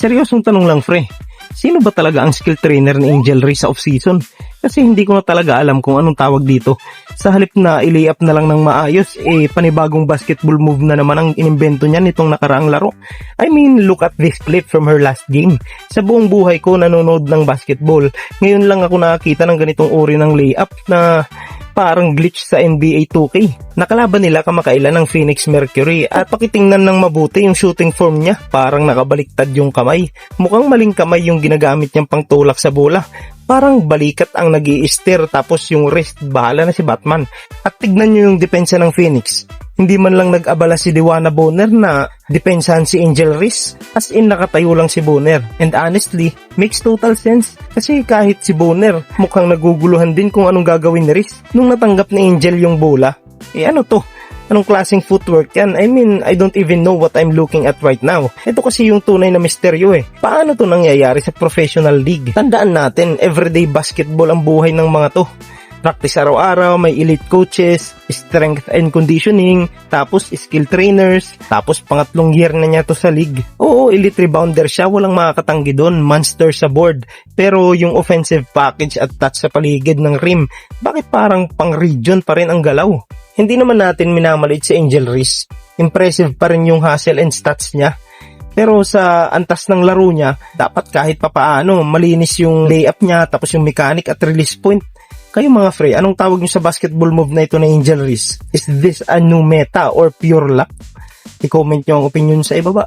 Seryosong tanong lang, Fre. Sino ba talaga ang skill trainer ni Angel Reese sa off-season? Kasi hindi ko na talaga alam kung anong tawag dito. Sa halip na i-layup na lang ng maayos, panibagong basketball move na naman ang inimbento niya nitong nakaraang laro. I mean, look at this clip from her last game. Sa buong buhay ko nanonood ng basketball, ngayon lang ako nakakita ng ganitong uri ng layup na parang glitch sa NBA 2K. Nakalaban nila kamakailan ng Phoenix Mercury at pakitingnan ng mabuti yung shooting form niya. Parang nakabaliktad yung kamay. Mukhang maling kamay yung ginagamit niyang pangtulak sa bola. Parang balikat ang nag-i-steer tapos yung wrist, bahala na si Batman. At tignan nyo yung depensa ng Phoenix. Hindi man lang nag-abala si Dewana Bonner na depensahan si Angel Reese. As in nakatayo lang si Bonner. And honestly, makes total sense. Kasi kahit si Bonner, mukhang naguguluhan din kung anong gagawin ni Reese. Nung natanggap ni Angel yung bola, ano to? Anong klaseng footwork yan? I mean, I don't even know what I'm looking at right now. Ito kasi yung tunay na misteryo Paano to nangyayari sa professional league? Tandaan natin, everyday basketball ang buhay ng mga to. Practice araw-araw, may elite coaches, strength and conditioning, tapos skill trainers, tapos pangatlong year na niya to sa league. Oo, elite rebounder siya, walang makakatanggi doon, monster sa board. Pero yung offensive package at touch sa paligid ng rim, bakit parang pang-region pa rin ang galaw? Hindi naman natin minamalit si Angel Reese. Impressive pa rin yung hustle and stats niya. Pero sa antas ng laro niya, dapat kahit papaano malinis yung layup niya, tapos yung mechanic at release point. Kayo mga Fre, anong tawag niyo sa basketball move na ito na Angel Reese? Is this a new meta or pure luck? I-comment niyo ang opinion sa ibaba.